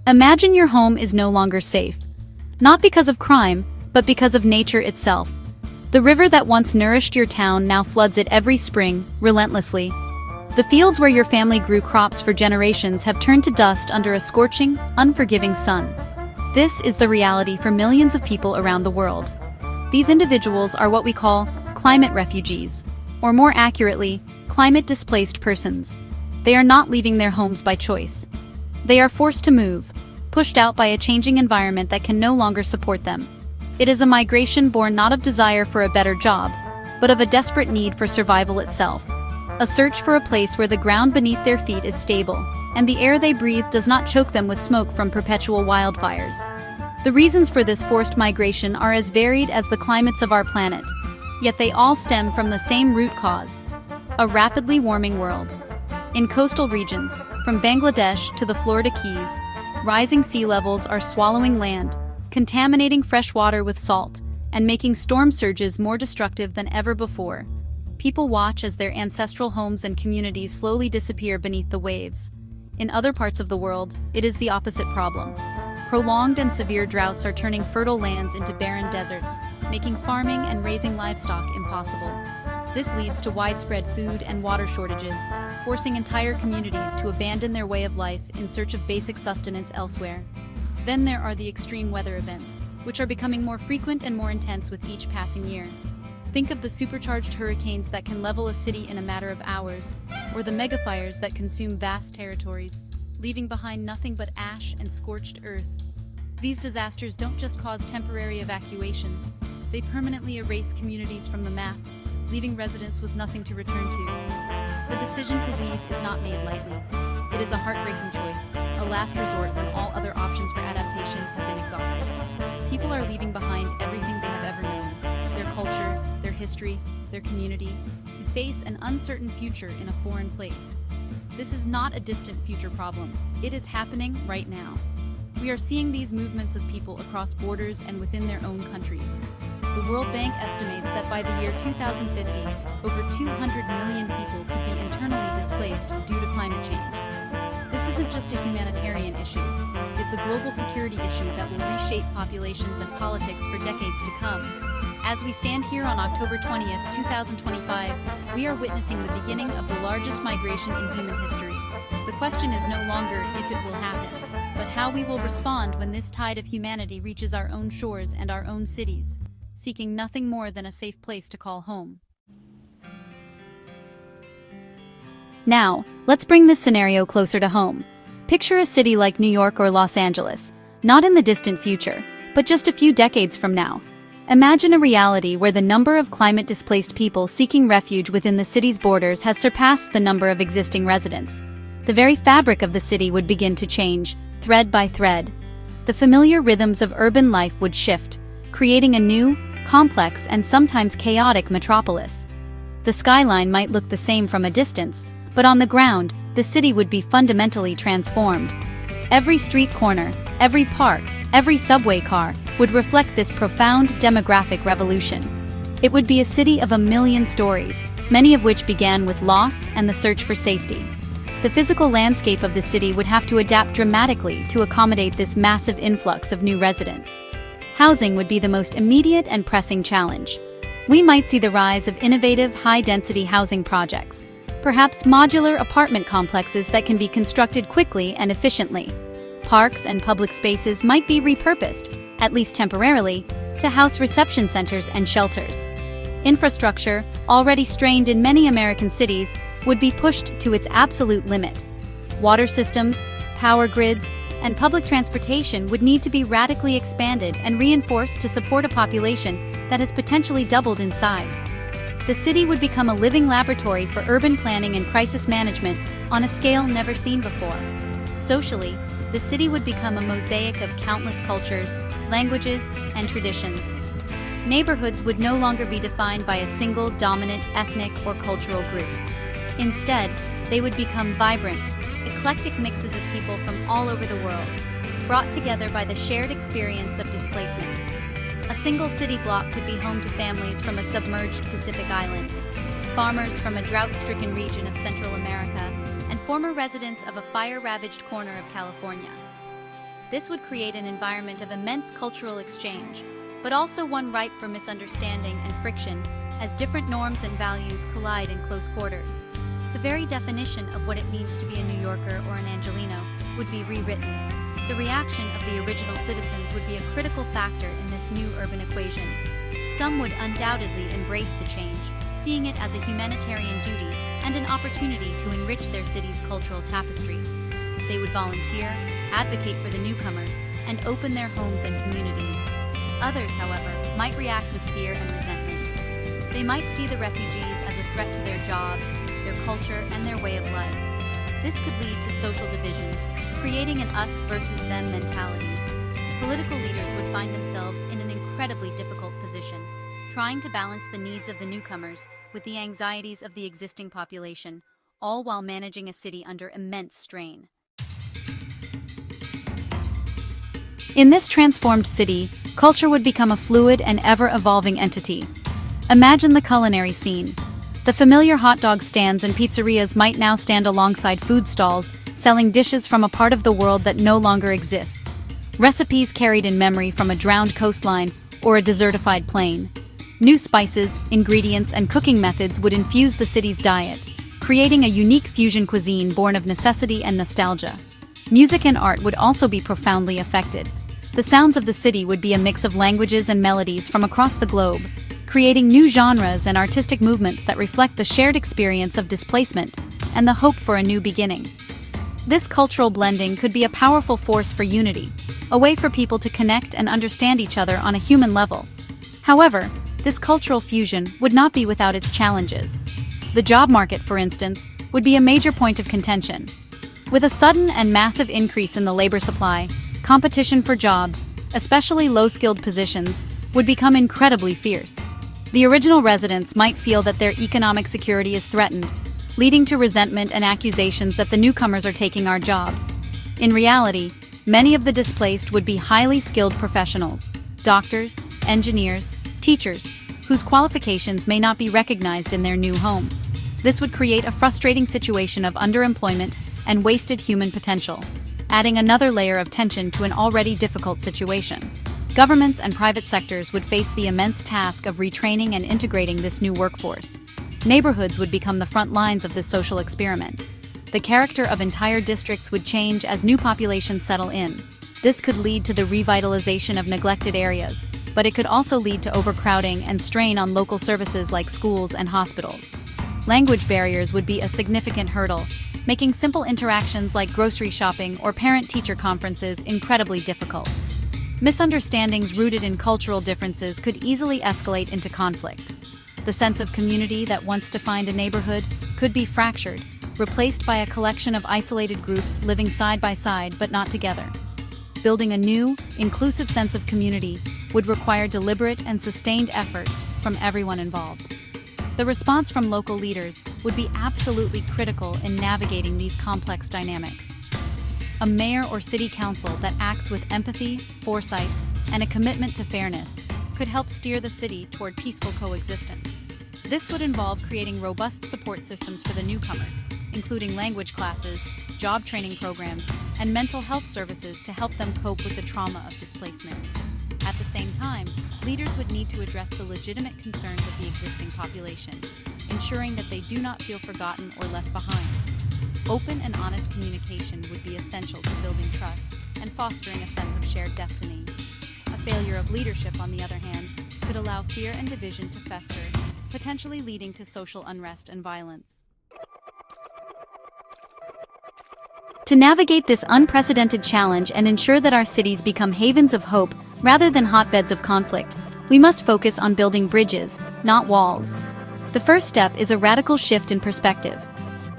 Imagine your home is no longer safe. Not because of crime, but because of nature itself. The river that once nourished your town now floods it every spring, relentlessly. The fields where your family grew crops for generations have turned to dust under a scorching, unforgiving sun. This is the reality for millions of people around the world. These individuals are what we call climate refugees, or more accurately, climate-displaced persons. They are not leaving their homes by choice. They are forced to move, pushed out by a changing environment that can no longer support them. It is a migration born not of desire for a better job, but of a desperate need for survival itself. A search for a place where the ground beneath their feet is stable, and the air they breathe does not choke them with smoke from perpetual wildfires. The reasons for this forced migration are as varied as the climates of our planet, yet they all stem from the same root cause: a rapidly warming world. In coastal regions, from Bangladesh to the Florida Keys, rising sea levels are swallowing land, contaminating fresh water with salt, and making storm surges more destructive than ever before. People watch as their ancestral homes and communities slowly disappear beneath the waves. In other parts of the world, it is the opposite problem. Prolonged and severe droughts are turning fertile lands into barren deserts, making farming and raising livestock impossible. This leads to widespread food and water shortages, forcing entire communities to abandon their way of life in search of basic sustenance elsewhere. Then there are the extreme weather events, which are becoming more frequent and more intense with each passing year. Think of the supercharged hurricanes that can level a city in a matter of hours, or the megafires that consume vast territories, leaving behind nothing but ash and scorched earth. These disasters don't just cause temporary evacuations, they permanently erase communities from the map, leaving residents with nothing to return to. The decision to leave is not made lightly. It is a heartbreaking choice, a last resort when all other options for adaptation have been exhausted. People are leaving behind everything they have ever known: their culture, their history, their community, to face an uncertain future in a foreign place. This is not a distant future problem. It is happening right now. We are seeing these movements of people across borders and within their own countries. The World Bank estimates that by the year 2050, over 200 million people could be internally displaced due to climate change. This isn't just a humanitarian issue. It's a global security issue that will reshape populations and politics for decades to come. As we stand here on October 20th, 2025, we are witnessing the beginning of the largest migration in human history. The question is no longer if it will happen, but how we will respond when this tide of humanity reaches our own shores and our own cities, seeking nothing more than a safe place to call home. Now, let's bring this scenario closer to home. Picture a city like New York or Los Angeles, not in the distant future, but just a few decades from now. Imagine a reality where the number of climate-displaced people seeking refuge within the city's borders has surpassed the number of existing residents. The very fabric of the city would begin to change, thread by thread. The familiar rhythms of urban life would shift, creating a new, complex, and sometimes chaotic metropolis. The skyline might look the same from a distance, but on the ground, the city would be fundamentally transformed. Every street corner, every park, every subway car would reflect this profound demographic revolution. It would be a city of a million stories, many of which began with loss and the search for safety. The physical landscape of the city would have to adapt dramatically to accommodate this massive influx of new residents. Housing would be the most immediate and pressing challenge. We might see the rise of innovative, high-density housing projects, perhaps modular apartment complexes that can be constructed quickly and efficiently. Parks and public spaces might be repurposed, at least temporarily, to house reception centers and shelters. Infrastructure, already strained in many American cities, would be pushed to its absolute limit. Water systems, power grids, and public transportation would need to be radically expanded and reinforced to support a population that has potentially doubled in size. The city would become a living laboratory for urban planning and crisis management on a scale never seen before. Socially, the city would become a mosaic of countless cultures, languages, and traditions. Neighborhoods would no longer be defined by a single dominant ethnic or cultural group. Instead, they would become vibrant, eclectic mixes of people from all over the world, brought together by the shared experience of displacement. A single city block could be home to families from a submerged Pacific island, farmers from a drought-stricken region of Central America, and former residents of a fire-ravaged corner of California. This would create an environment of immense cultural exchange, but also one ripe for misunderstanding and friction, as different norms and values collide in close quarters. The very definition of what it means to be a New Yorker or an Angelino would be rewritten. The reaction of the original citizens would be a critical factor in this new urban equation. Some would undoubtedly embrace the change, seeing it as a humanitarian duty and an opportunity to enrich their city's cultural tapestry. They would volunteer, advocate for the newcomers, and open their homes and communities. Others, however, might react with fear and resentment. They might see the refugees as a threat to their jobs, their culture, and their way of life. This could lead to social divisions, creating an us versus them mentality. Political leaders would find themselves in an incredibly difficult position, trying to balance the needs of the newcomers with the anxieties of the existing population, all while managing a city under immense strain. In this transformed city, culture would become a fluid and ever-evolving entity. Imagine the culinary scene. The familiar hot dog stands and pizzerias might now stand alongside food stalls, selling dishes from a part of the world that no longer exists. Recipes carried in memory from a drowned coastline or a desertified plain. New spices, ingredients, and cooking methods would infuse the city's diet, creating a unique fusion cuisine born of necessity and nostalgia. Music and art would also be profoundly affected. The sounds of the city would be a mix of languages and melodies from across the globe, creating new genres and artistic movements that reflect the shared experience of displacement and the hope for a new beginning. This cultural blending could be a powerful force for unity, a way for people to connect and understand each other on a human level. However, this cultural fusion would not be without its challenges. The job market, for instance, would be a major point of contention. With a sudden and massive increase in the labor supply, competition for jobs, especially low-skilled positions, would become incredibly fierce. The original residents might feel that their economic security is threatened, leading to resentment and accusations that the newcomers are taking our jobs. In reality, many of the displaced would be highly skilled professionals, doctors, engineers, teachers, whose qualifications may not be recognized in their new home. This would create a frustrating situation of underemployment and wasted human potential, adding another layer of tension to an already difficult situation. Governments and private sectors would face the immense task of retraining and integrating this new workforce. Neighborhoods would become the front lines of this social experiment. The character of entire districts would change as new populations settle in. This could lead to the revitalization of neglected areas, but it could also lead to overcrowding and strain on local services like schools and hospitals. Language barriers would be a significant hurdle, making simple interactions like grocery shopping or parent-teacher conferences incredibly difficult. Misunderstandings rooted in cultural differences could easily escalate into conflict. The sense of community that once defined a neighborhood could be fractured, replaced by a collection of isolated groups living side by side but not together. Building a new, inclusive sense of community would require deliberate and sustained effort from everyone involved. The response from local leaders would be absolutely critical in navigating these complex dynamics. A mayor or city council that acts with empathy, foresight, and a commitment to fairness could help steer the city toward peaceful coexistence. This would involve creating robust support systems for the newcomers, including language classes, job training programs, and mental health services to help them cope with the trauma of displacement. At the same time, leaders would need to address the legitimate concerns of the existing population, ensuring that they do not feel forgotten or left behind. Open and honest communication would be essential to building trust and fostering a sense of shared destiny. A failure of leadership, on the other hand, could allow fear and division to fester, potentially leading to social unrest and violence. To navigate this unprecedented challenge and ensure that our cities become havens of hope rather than hotbeds of conflict, we must focus on building bridges, not walls. The first step is a radical shift in perspective.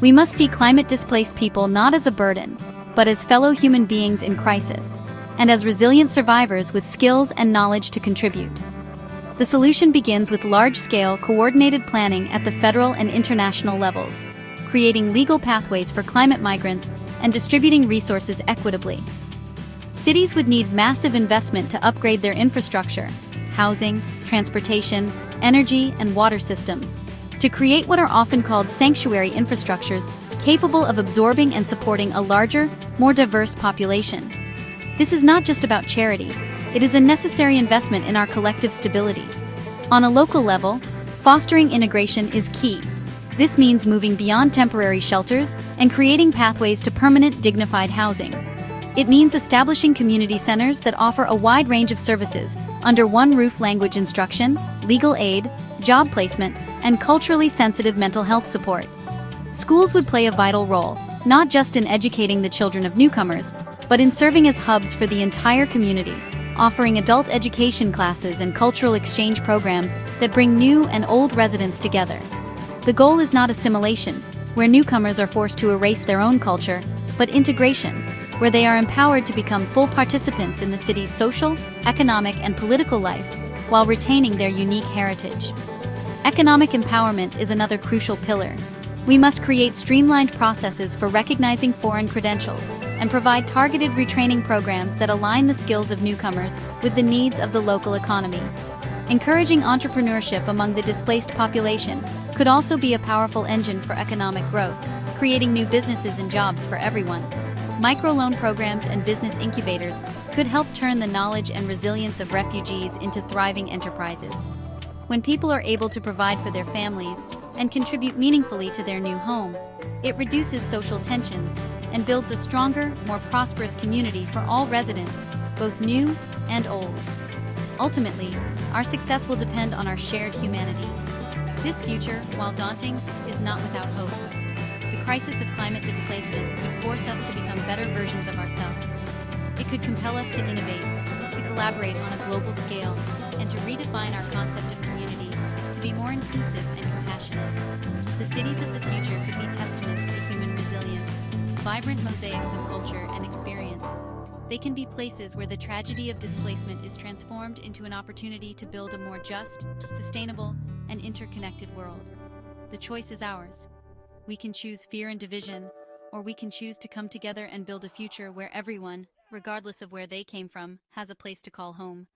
We must see climate-displaced people not as a burden, but as fellow human beings in crisis, and as resilient survivors with skills and knowledge to contribute. The solution begins with large-scale, coordinated planning at the federal and international levels, creating legal pathways for climate migrants and distributing resources equitably. Cities would need massive investment to upgrade their infrastructure, housing, transportation, energy, and water systems, to create what are often called sanctuary infrastructures capable of absorbing and supporting a larger, more diverse population. This is not just about charity, it is a necessary investment in our collective stability. On a local level, fostering integration is key. This means moving beyond temporary shelters and creating pathways to permanent, dignified housing. It means establishing community centers that offer a wide range of services under one roof: language instruction, legal aid, job placement, and culturally sensitive mental health support. Schools would play a vital role, not just in educating the children of newcomers, but in serving as hubs for the entire community, offering adult education classes and cultural exchange programs that bring new and old residents together. The goal is not assimilation, where newcomers are forced to erase their own culture, but integration, where they are empowered to become full participants in the city's social, economic, and political life, while retaining their unique heritage. Economic empowerment is another crucial pillar. We must create streamlined processes for recognizing foreign credentials and provide targeted retraining programs that align the skills of newcomers with the needs of the local economy. Encouraging entrepreneurship among the displaced population could also be a powerful engine for economic growth, creating new businesses and jobs for everyone. Microloan programs and business incubators could help turn the knowledge and resilience of refugees into thriving enterprises. When people are able to provide for their families and contribute meaningfully to their new home, it reduces social tensions and builds a stronger, more prosperous community for all residents, both new and old. Ultimately, our success will depend on our shared humanity. This future, while daunting, is not without hope. The crisis of climate displacement could force us to become better versions of ourselves. It could compel us to innovate, to collaborate on a global scale, and to redefine our concept of community to be more inclusive and compassionate. The cities of the future could be testaments to human resilience, vibrant mosaics of culture and experience. They can be places where the tragedy of displacement is transformed into an opportunity to build a more just, sustainable, and interconnected world. The choice is ours. We can choose fear and division, or we can choose to come together and build a future where everyone, regardless of where they came from, has a place to call home.